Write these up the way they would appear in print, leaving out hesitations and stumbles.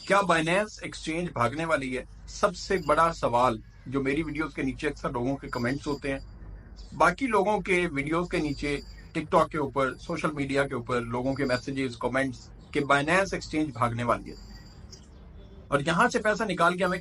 کیا بائنینس ایکسچینج بھاگنے والی ہے؟ سب سے بڑا سوال جو میری ویڈیوز کے نیچے اکثر لوگوں کے کمنٹس ہوتے ہیں، باقی لوگوں کے ویڈیوز کے نیچے، ٹک ٹاک کے اوپر، سوشل میڈیا کے اوپر لوگوں کے میسیجز، کمنٹس کہ بائنینس ایکسچینج بھاگنے والی ہے اور یہاں سے پیسہ نکال کے ہمیں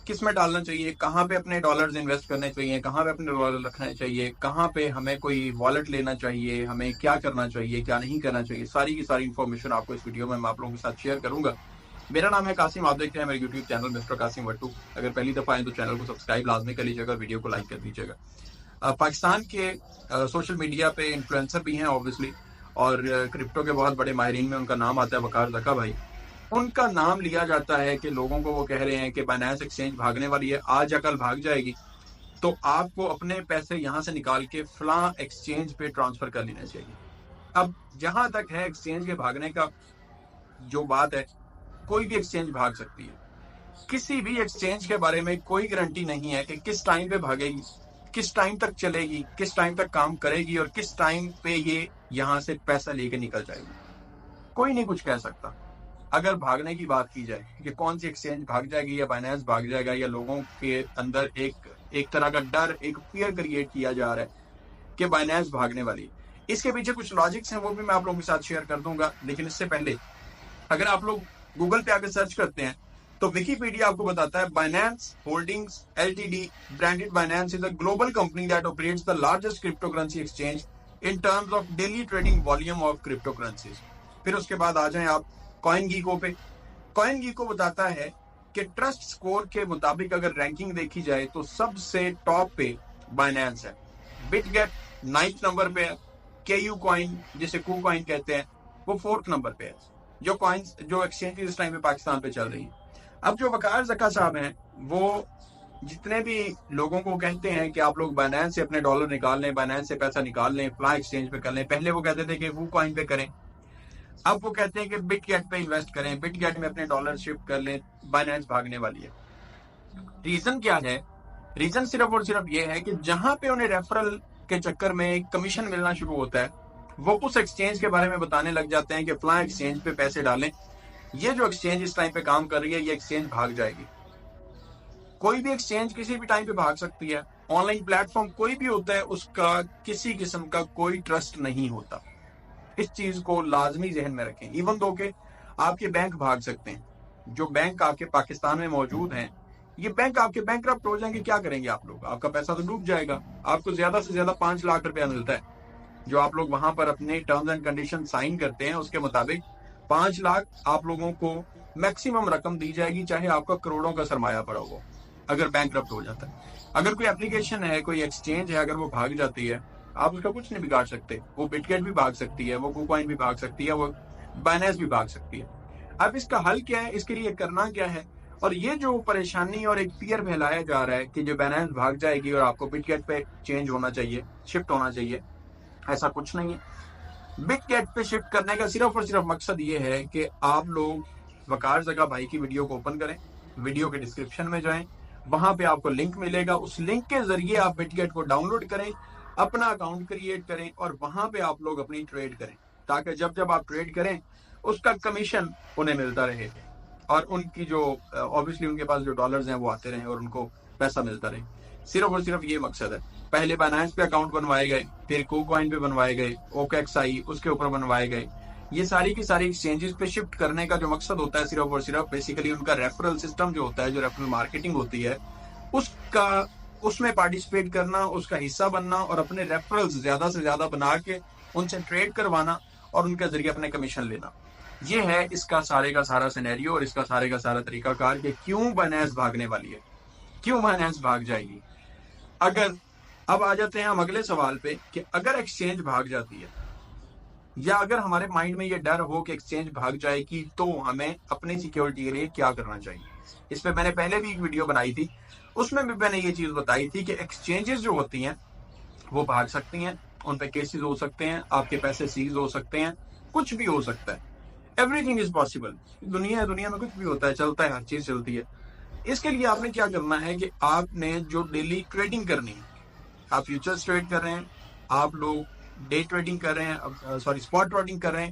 کس میں ڈالنا چاہیے، کہاں پہ اپنے ڈالرز انویسٹ کرنے چاہیے، کہاں پہ اپنے ڈالر رکھنے چاہیے، کہاں پہ ہمیں کوئی والٹ لینا چاہیے، ہمیں کیا کرنا چاہیے، کیا نہیں کرنا چاہیے، ساری کی ساری انفارمیشن آپ کو اس ویڈیو میں آپ لوگوں کے ساتھ شیئر کروں گا۔ میرا نام ہے قاسم، آپ دیکھ رہے ہیں میرے یوٹیوب چینل مسٹر قاسم وٹو۔ اگر پہلی دفعہ آئیں تو چینل کو سبسکرائب لازمی کر لیجیے گا، ویڈیو کو لائک کر دیجیے گا۔ پاکستان کے سوشل میڈیا پہ انفلوئنسر بھی ہیں اوبویسلی، اور کرپٹو کے بہت بڑے ماہرین میں ان کا نام آتا ہے وقار زکا بھائی۔ ان کا نام لیا جاتا ہے کہ لوگوں کو وہ کہہ رہے ہیں کہ بائنینس ایکسچینج بھاگنے والی ہے، آج یا کل بھاگ جائے گی، تو آپ کو اپنے پیسے یہاں سے نکال کے فلاں ایکسچینج پہ ٹرانسفر کر لینا چاہیے۔ اب جہاں تک ہے ایکسچینج کے بھاگنے کا جو بات ہے، کوئی بھی ایکسچینج بھاگ سکتی ہے۔ کسی بھی ایکسچینج کے بارے میں کوئی گارنٹی نہیں ہے کہ کس ٹائم پہ بھاگے گی، کس ٹائم تک چلے گی، کس ٹائم تک کام کرے گی، اور کس ٹائم پہ یہ یہاں سے پیسہ لے کے نکل جائے گی۔ کوئی نہیں کچھ کہہ سکتا۔ اگر بھاگنے کی بات کی جائے کہ کون سی ایکسچینج بھاگ جائے گی یا بائنینس بھاگ جائے گا، یا لوگوں کے اندر ایک طرح کا ڈر، ایک فیئر کریٹ کیا جا رہا ہے کہ بائنینس بھاگنے والی ہے، اس کے پیچھے کچھ لاجکس ہیں، وہ بھی میں آپ لوگوں کے ساتھ شیئر کر دوں گا۔ لیکن اس سے پہلے اگر آپ لوگ گوگل پہ آ کے سرچ کرتے ہیں تو ویکیپیڈیا آپ کو بتاتا ہے Binance holdings LTD branded Binance is a global company that operates the largest crypto currency exchange in terms of daily trading volume of crypto currencies. پھر اس کے بعد آ جائیں آپ کوائن گیکو پہ۔ کوائن گیکو بتاتا ہے کہ ٹرسٹ سکور کے مطابق اگر رینکنگ دیکھی جائے تو سب سے ٹاپ پہ بائنینس ہے، بٹ گیٹ 9 نمبر پہ ہے، KU کوائن جسے کو کوائن کہتے ہیں وہ 4 نمبر پہ ہے، جو ایکسچینج اس ٹائم پہ پاکستان پہ چل رہی ہیں۔ اب جو وقار زکا صاحب ہیں، وہ جتنے بھی لوگوں کو کہتے ہیں کہ آپ لوگ بائنینس سے اپنے ڈالر نکال لیں، بائنینس سے پیسہ نکال لیں، فلاں ایکسچینج پہ کر لیں، پہلے وہ کہتے تھے کہ وہ کوائن پہ کریں، اب وہ کہتے ہیں کہ بٹ گیٹ پہ انویسٹ کریں، بٹ گیٹ میں اپنے ڈالر شفٹ کر لیں، بائنینس بھاگنے والی ہے۔ ریزن کیا ہے؟ ریزن صرف اور صرف یہ ہے کہ جہاں پہ انہیں ریفرل کے چکر میں کمیشن ملنا شروع ہوتا ہے، وہ اس ایکسچینج کے بارے میں بتانے لگ جاتے ہیں کہ فلاں ایکسچینج پہ پیسے ڈالیں، یہ جو ایکسچینج اس ٹائم پہ کام کر رہی ہے یہ ایکسچینج بھاگ جائے گی۔ کوئی بھی ایکسچینج کسی بھی ٹائم پہ بھاگ سکتی ہے، آن لائن پلیٹ فارم کوئی بھی ہوتا ہے، اس کا کسی قسم کا کوئی ٹرسٹ نہیں ہوتا۔ اس چیز کو لازمی ذہن میں رکھیں۔ ایون دو کہ آپ کے بینک بھاگ سکتے ہیں، جو بینک آپ کے پاکستان میں موجود ہیں، یہ بینک آپ کے بینک کرپٹ ہو جائیں گے، کیا کریں گے آپ لوگ؟ آپ کا پیسہ تو ڈوب جائے گا۔ آپ کو زیادہ سے زیادہ 5 لاکھ روپیہ ملتا ہے، جو آپ لوگ وہاں پر اپنے ٹرمز اینڈ کنڈیشن سائن کرتے ہیں، اس کے مطابق 5 لاکھ آپ لوگوں کو میکسیمم رقم دی جائے گی، چاہے آپ کا کروڑوں کا سرمایہ پڑا ہو، اگر بینک کرپٹ ہو جاتا ہے۔ اگر کوئی اپلیکیشن ہے، کوئی ایکسچینج ہے، اگر وہ بھاگ جاتی ہے، آپ اس کا کچھ نہیں بگاڑ سکتے۔ وہ بٹ گیٹ بھی بھاگ سکتی ہے، وہ کو کوائن بھی بھاگ سکتی ہے، وہ بائنینس بھی بھاگ سکتی ہے۔ اب اس کا حل کیا ہے؟ اس کے لیے کرنا کیا ہے؟ اور یہ جو پریشانی اور ایک فیئر پھیلایا جا رہا ہے کہ جو بائنینس بھاگ جائے گی اور آپ کو بٹ گیٹ پہ چینج ہونا چاہیے، شفٹ ہونا چاہیے، ایسا کچھ نہیں ہے۔ بٹ گیٹ پہ شفٹ کرنے کا صرف اور صرف مقصد یہ ہے کہ آپ لوگ وقار زکا بھائی کی ویڈیو کو اوپن کریں، ویڈیو کے ڈسکرپشن میں جائیں، وہاں پہ آپ کو لنک ملے گا، اس لنک کے ذریعے آپ بٹ گیٹ کو ڈاؤن لوڈ کریں، اپنا اکاؤنٹ کریٹ کریں، اور وہاں پہ آپ لوگ اپنی ٹریڈ کریں، تاکہ جب آپ ٹریڈ کریں اس کا کمیشن انہیں ملتا رہے، اور ان کی جو obviously ان کے پاس جو ڈالرز ہیں وہ آتے رہیں اور ان کو پیسہ ملتا رہے۔ صرف اور صرف یہ مقصد ہے۔ پہلے بائنینس پہ اکاؤنٹ بنوائے گئے، پھر کو کوائن پہ بنوائے گئے، OKX آئی، اس کے اوپر بنوائے گئے۔ یہ ساری کی ساری ایکسچینجز پہ شفٹ کرنے کا جو مقصد ہوتا ہے صرف اور صرف بیسیکلی ان کا ریفرل سسٹم جو ہوتا ہے، جو ریفرل مارکیٹنگ ہوتی ہے، اس میں پارٹیسپیٹ کرنا، اس کا حصہ بننا، اور اپنے ریفرلز زیادہ سے زیادہ بنا کے ان سے ٹریڈ کروانا اور ان کے ذریعے اپنے کمیشن لینا۔ یہ ہے اس کا سارے کا سارا سینیریو اور اس کا سارے کا سارا طریقہ کار کہ کیوں بائنینس بھاگنے والی ہے، کیوں بائنینس بھاگ جائے گی۔ اب آ جاتے ہیں ہم اگلے سوال پہ کہ اگر ایکسچینج بھاگ جاتی ہے، یا اگر ہمارے مائنڈ میں یہ ڈر ہو کہ ایکسچینج بھاگ جائے گی، تو ہمیں اپنی سیکیورٹی کے لیے کیا کرنا چاہیے۔ اس پہ میں نے پہلے بھی ایک ویڈیو بنائی تھی، اس میں بھی میں نے یہ چیز بتائی تھی کہ ایکسچینجز جو ہوتی ہیں وہ بھاگ سکتی ہیں، ان پہ کیسز ہو سکتے ہیں، آپ کے پیسے سیز ہو سکتے ہیں، کچھ بھی ہو سکتا ہے۔ Every thing is possible. دنیا میں کچھ بھی ہوتا ہے، چلتا ہے، ہر چیز چلتی ہے۔ اس کے لیے آپ نے کیا کرنا ہے کہ آپ نے جو ڈیلی ٹریڈنگ کرنی ہے، آپ فیوچرز ٹریڈ کر رہے ہیں، آپ لوگ ڈے ٹریڈنگ کر رہے ہیں، اسپاٹ ٹریڈنگ کر رہے ہیں،